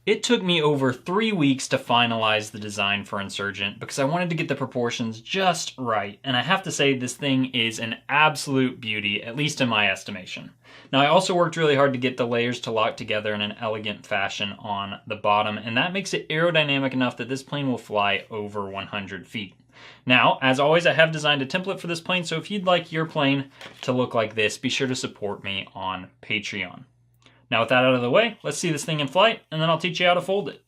It took me over 3 weeks to finalize the design for Insurgent because I wanted to get the proportions just right, and I have to say this thing is an absolute beauty, at least in my estimation. Now I also worked really hard to get the layers to lock together in an elegant fashion on the bottom, and that makes it aerodynamic enough that this plane will fly over 100 feet. Now, as always, I have designed a template for this plane, so if you'd like your plane to look like this, be sure to support me on Patreon. Now with that out of the way, let's see this thing in flight, and then I'll teach you how to fold it.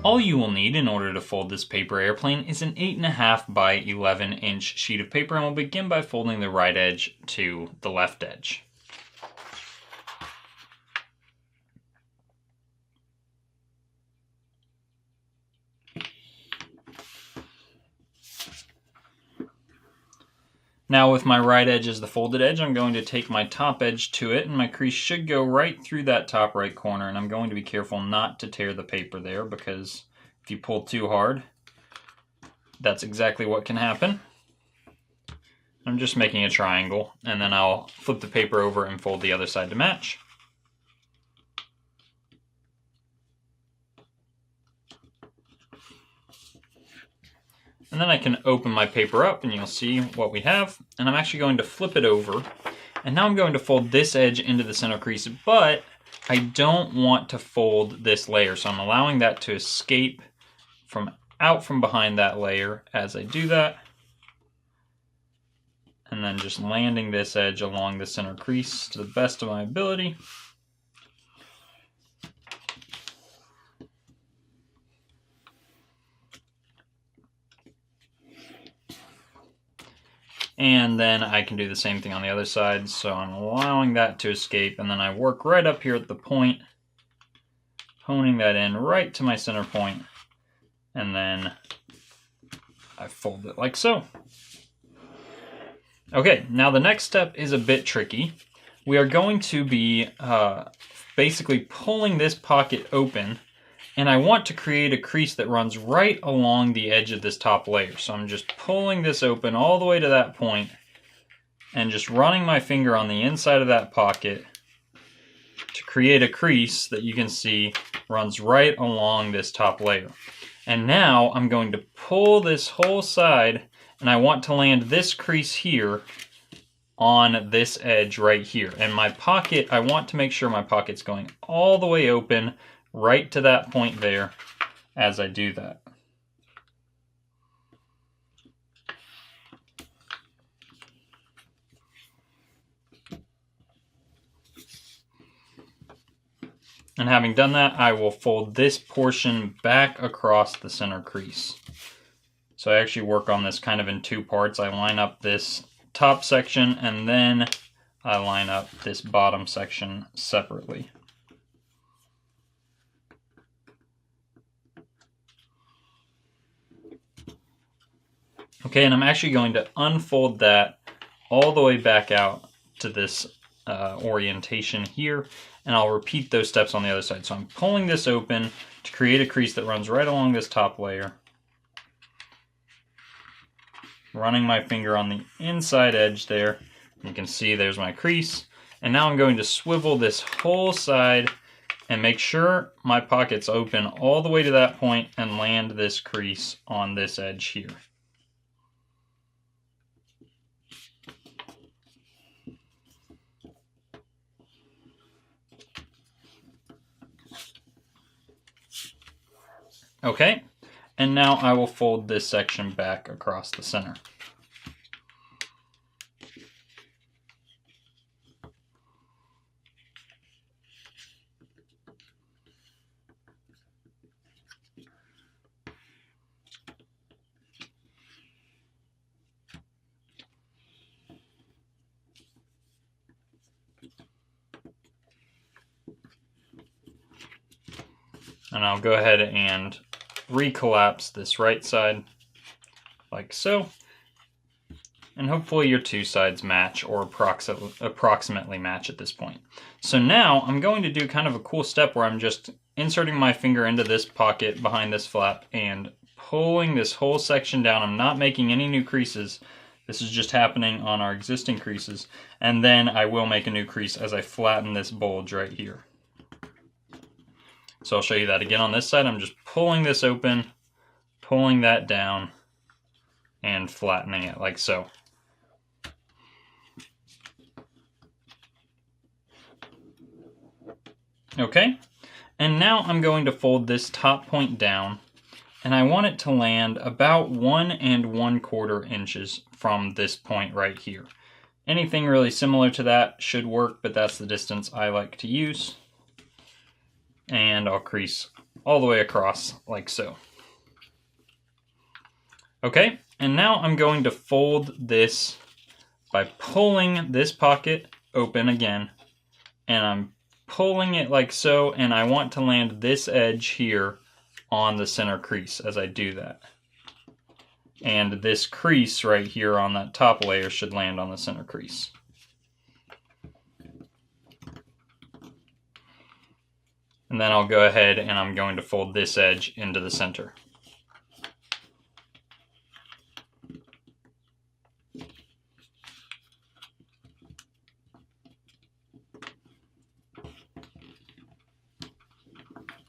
All you will need in order to fold this paper airplane is an 8.5 by 11 inch sheet of paper, and we'll begin by folding the right edge to the left edge. Now with my right edge as the folded edge, I'm going to take my top edge to it, and my crease should go right through that top right corner, and I'm going to be careful not to tear the paper there, because if you pull too hard, that's exactly what can happen. I'm just making a triangle, and then I'll flip the paper over and fold the other side to match. And then I can open my paper up and you'll see what we have. And I'm actually going to flip it over. And now I'm going to fold this edge into the center crease, but I don't want to fold this layer. So I'm allowing that to escape out from behind that layer as I do that. And then just landing this edge along the center crease to the best of my ability. And then I can do the same thing on the other side. So I'm allowing that to escape, and then I work right up here at the point, honing that in right to my center point, and then I fold it like so. Okay, now the next step is a bit tricky. We are going to be basically pulling this pocket open, and I want to create a crease that runs right along the edge of this top layer. So I'm just pulling this open all the way to that point and just running my finger on the inside of that pocket to create a crease that you can see runs right along this top layer. And now I'm going to pull this whole side, and I want to land this crease here on this edge right here. And my pocket, I want to make sure my pocket's going all the way open right to that point there as I do that. And having done that, I will fold this portion back across the center crease. So I actually work on this kind of in two parts. I line up this top section, and then I line up this bottom section separately. Okay, and I'm actually going to unfold that all the way back out to this orientation here, and I'll repeat those steps on the other side. So I'm pulling this open to create a crease that runs right along this top layer, running my finger on the inside edge there. You can see there's my crease, and now I'm going to swivel this whole side and make sure my pocket's open all the way to that point and land this crease on this edge here. Okay, and now I will fold this section back across the center. And I'll go ahead and recollapse this right side like so. and hopefully your two sides match or approximately match at this point. So now I'm going to do kind of a cool step where I'm just inserting my finger into this pocket behind this flap and pulling this whole section down. I'm not making any new creases. This is just happening on our existing creases. And then I will make a new crease as I flatten this bulge right here. So I'll show you that again on this side. I'm just pulling this open, pulling that down, and flattening it like so. Okay, and now I'm going to fold this top point down, and I want it to land about 1 1/4 inches from this point right here. Anything really similar to that should work, but that's the distance I like to use. And I'll crease all the way across like so. Okay, and now I'm going to fold this by pulling this pocket open again, and I'm pulling it like so, and I want to land this edge here on the center crease as I do that. And this crease right here on that top layer should land on the center crease. And then I'll go ahead and I'm going to fold this edge into the center.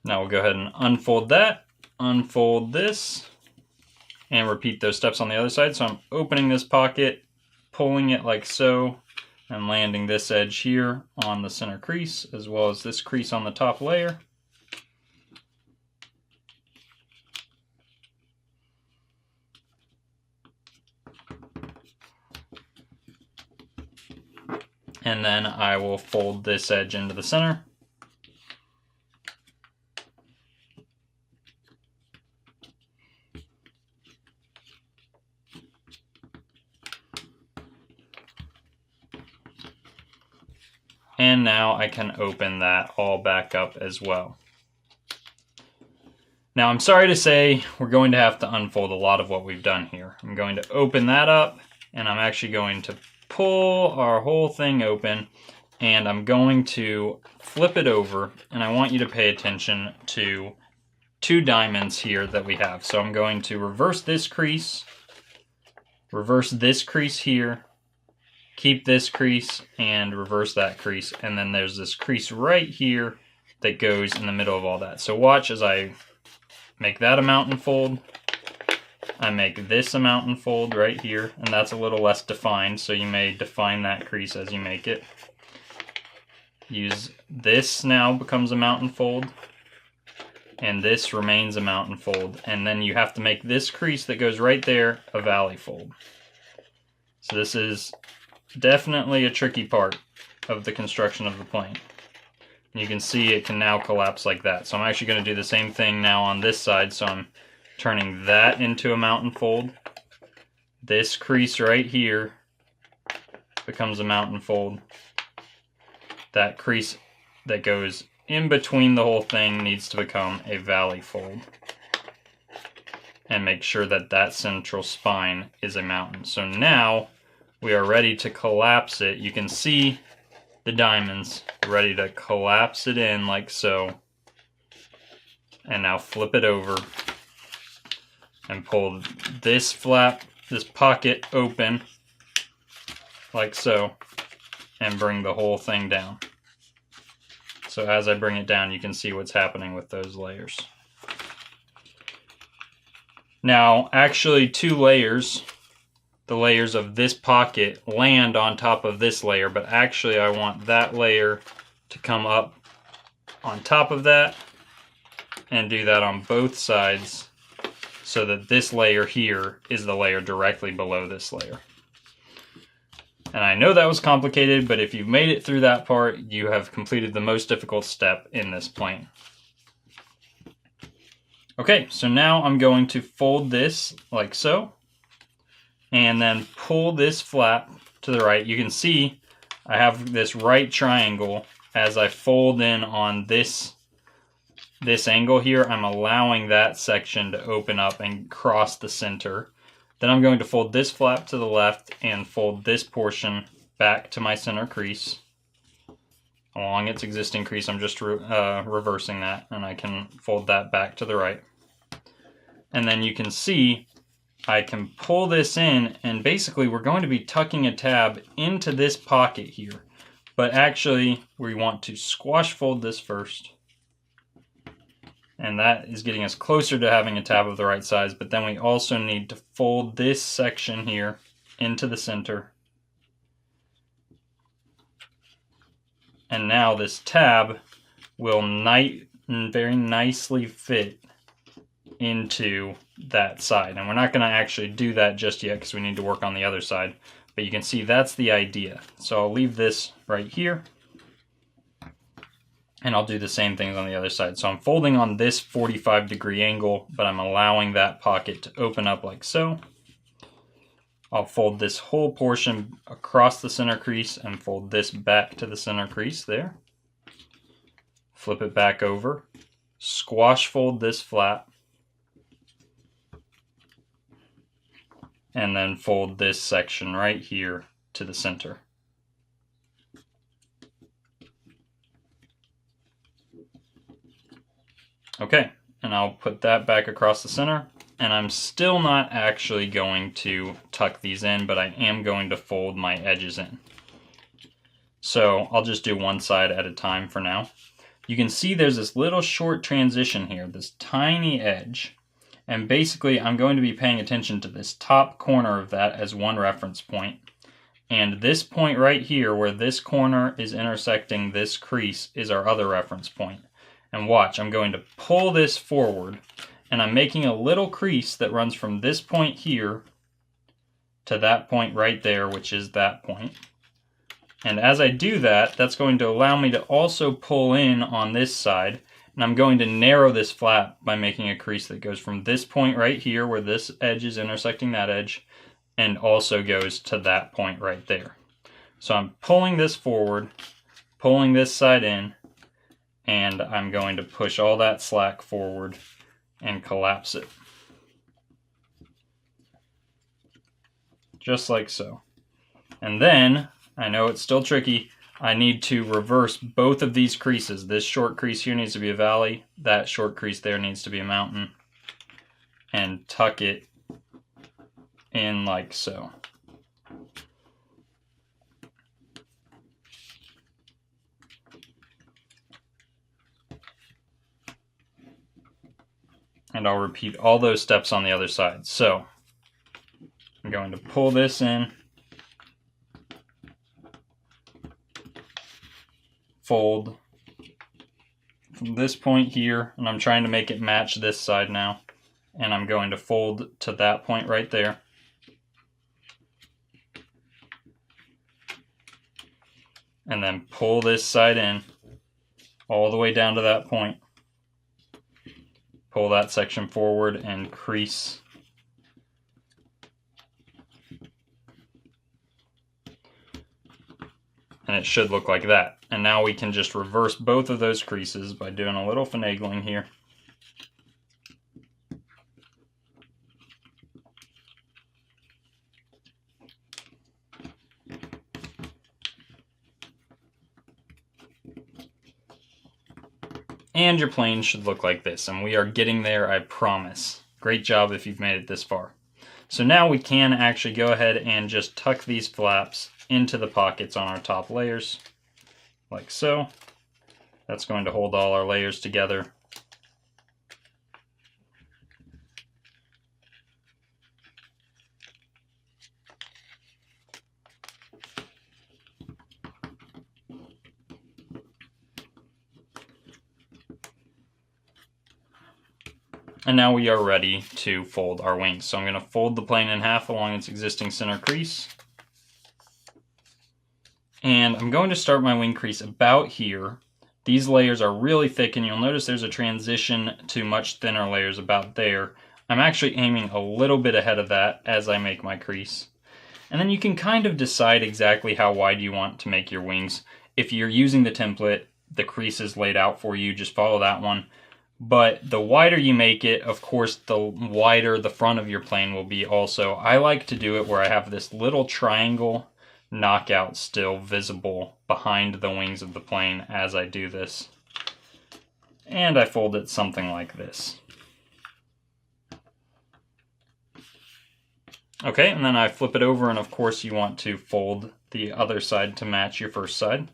Now we'll go ahead and unfold that, unfold this, and repeat those steps on the other side. So I'm opening this pocket, pulling it like so, and landing this edge here on the center crease, as well as this crease on the top layer. And then I will fold this edge into the center. And now I can open that all back up as well. Now I'm sorry to say we're going to have to unfold a lot of what we've done here. I'm going to open that up, and I'm actually going to pull our whole thing open, and I'm going to flip it over, and I want you to pay attention to two diamonds here that we have. So I'm going to reverse this crease here, keep this crease, and reverse that crease, and then there's this crease right here that goes in the middle of all that. So watch as I make that a mountain fold. I make this a mountain fold right here, and that's a little less defined, so you may define that crease as you make it. Use this now becomes a mountain fold, and this remains a mountain fold, and then you have to make this crease that goes right there a valley fold. So this is definitely a tricky part of the construction of the plane. You can see it can now collapse like that. So I'm actually going to do the same thing now on this side. So I'm turning that into a mountain fold. This crease right here becomes a mountain fold. That crease that goes in between the whole thing needs to become a valley fold. And make sure that that central spine is a mountain. So now we are ready to collapse it. You can see the diamonds ready to collapse it in like so. And now flip it over and pull this flap, this pocket open like so, and bring the whole thing down. So as I bring it down, you can see what's happening with those layers. Now, actually 2 layers, the layers of this pocket land on top of this layer, but actually I want that layer to come up on top of that and do that on both sides so that this layer here is the layer directly below this layer. And I know that was complicated, but if you've made it through that part, you have completed the most difficult step in this plane. Okay, so now I'm going to fold this like so, and then pull this flap to the right. You can see I have this right triangle. As I fold in on this angle here, I'm allowing that section to open up and cross the center. Then I'm going to fold this flap to the left and fold this portion back to my center crease. Along its existing crease, I'm just reversing that, and I can fold that back to the right. And then you can see I can pull this in, and basically we're going to be tucking a tab into this pocket here. But actually, we want to squash fold this first. And that is getting us closer to having a tab of the right size, but then we also need to fold this section here into the center. And now this tab will very nicely fit into that side. And we're not going to actually do that just yet because we need to work on the other side. But you can see that's the idea. So I'll leave this right here. And I'll do the same things on the other side. So I'm folding on this 45-degree angle, but I'm allowing that pocket to open up like so. I'll fold this whole portion across the center crease and fold this back to the center crease there. Flip it back over. Squash fold this flap. And then fold this section right here to the center. Okay, and I'll put that back across the center, and I'm still not actually going to tuck these in, but I am going to fold my edges in. So I'll just do one side at a time for now. You can see there's this little short transition here, this tiny edge, and basically I'm going to be paying attention to this top corner of that as one reference point. And this point right here, where this corner is intersecting this crease, is our other reference point. And watch, I'm going to pull this forward, and I'm making a little crease that runs from this point here to that point right there, which is that point. And as I do that, that's going to allow me to also pull in on this side, and I'm going to narrow this flap by making a crease that goes from this point right here, where this edge is intersecting that edge, and also goes to that point right there. So I'm pulling this forward, pulling this side in, and I'm going to push all that slack forward and collapse it. Just like so. And then, I know it's still tricky, I need to reverse both of these creases. This short crease here needs to be a valley, that short crease there needs to be a mountain, and tuck it in like so. And I'll repeat all those steps on the other side. So I'm going to pull this in, fold from this point here, and I'm trying to make it match this side now. And I'm going to fold to that point right there. And then pull this side in all the way down to that point. Pull that section forward and crease. And it should look like that. And now we can just reverse both of those creases by doing a little finagling here. And your plane should look like this, and we are getting there, I promise. Great job if you've made it this far. So now we can actually go ahead and just tuck these flaps into the pockets on our top layers, like so. That's going to hold all our layers together. And now we are ready to fold our wings. So I'm going to fold the plane in half along its existing center crease. And I'm going to start my wing crease about here. These layers are really thick, and you'll notice there's a transition to much thinner layers about there. I'm actually aiming a little bit ahead of that as I make my crease. And then you can kind of decide exactly how wide you want to make your wings. If you're using the template, the crease is laid out for you, just follow that one. But the wider you make it, of course, the wider the front of your plane will be also. I like to do it where I have this little triangle knockout still visible behind the wings of the plane as I do this. And I fold it something like this. Okay, and then I flip it over, and of course you want to fold the other side to match your first side.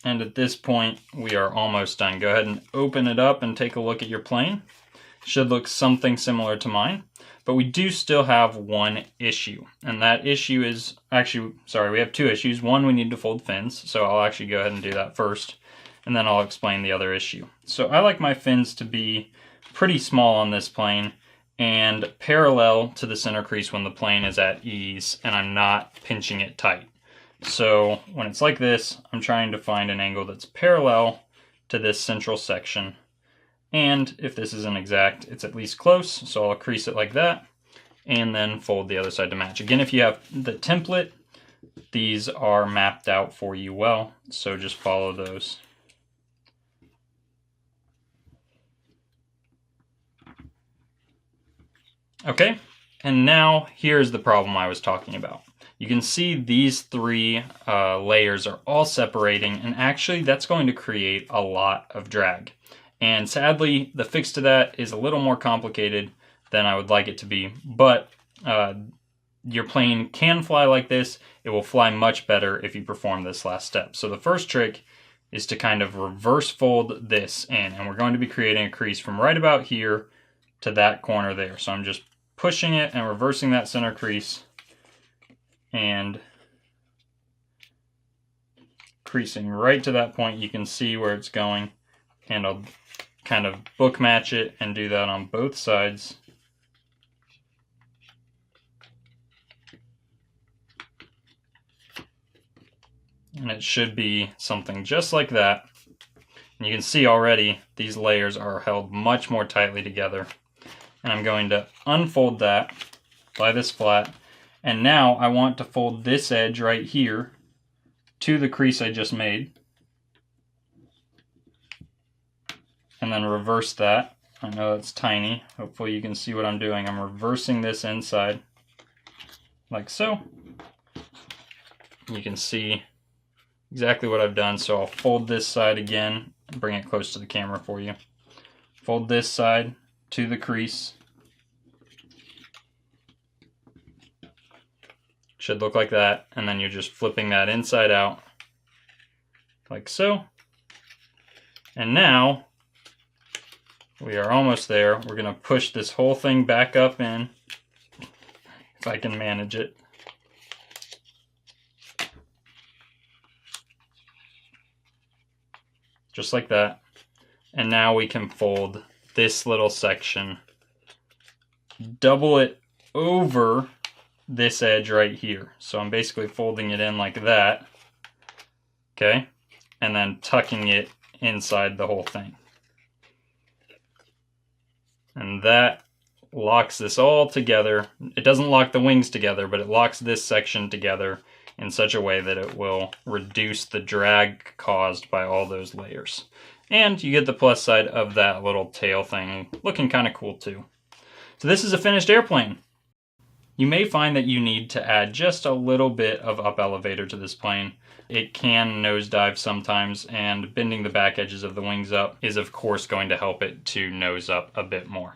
And at this point, we are almost done. Go ahead and open it up and take a look at your plane. Should look something similar to mine. But we do still have one issue. And that issue is, actually, sorry, we have two issues. One, we need to fold fins. So I'll actually go ahead and do that first. And then I'll explain the other issue. So I like my fins to be pretty small on this plane and parallel to the center crease when the plane is at ease and I'm not pinching it tight. So when it's like this, I'm trying to find an angle that's parallel to this central section. And if this isn't exact, it's at least close. So I'll crease it like that and then fold the other side to match. Again, if you have the template, these are mapped out for you well. So just follow those. Okay, and now here's the problem I was talking about. You can see these three layers are all separating, and actually that's going to create a lot of drag. And sadly, the fix to that is a little more complicated than I would like it to be, but your plane can fly like this. It will fly much better if you perform this last step. So the first trick is to kind of reverse fold this in, and we're going to be creating a crease from right about here to that corner there. So I'm just pushing it and reversing that center crease and creasing right to that point. You can see where it's going, and I'll kind of book match it and do that on both sides. And it should be something just like that. And you can see already these layers are held much more tightly together. And I'm going to unfold that, lie this flat, and now I want to fold this edge right here to the crease I just made. And then reverse that. I know it's tiny. Hopefully you can see what I'm doing. I'm reversing this inside like so. You can see exactly what I've done. So I'll fold this side again and bring it close to the camera for you. Fold this side to the crease. Should look like that, and then you're just flipping that inside out like so. And now we are almost there. We're going to push this whole thing back up in, if I can manage it. Just like that. And now we can fold this little section, double it over this edge right here. So I'm basically folding it in like that, okay, and then tucking it inside the whole thing. And that locks this all together. It doesn't lock the wings together, but it locks this section together in such a way that it will reduce the drag caused by all those layers. And you get the plus side of that little tail thing looking kind of cool too. So this is a finished airplane. You may find that you need to add just a little bit of up elevator to this plane. It can nosedive sometimes, and bending the back edges of the wings up is of course going to help it to nose up a bit more.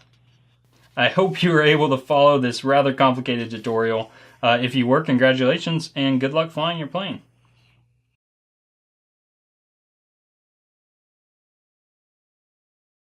I hope you were able to follow this rather complicated tutorial. If you were, congratulations and good luck flying your plane.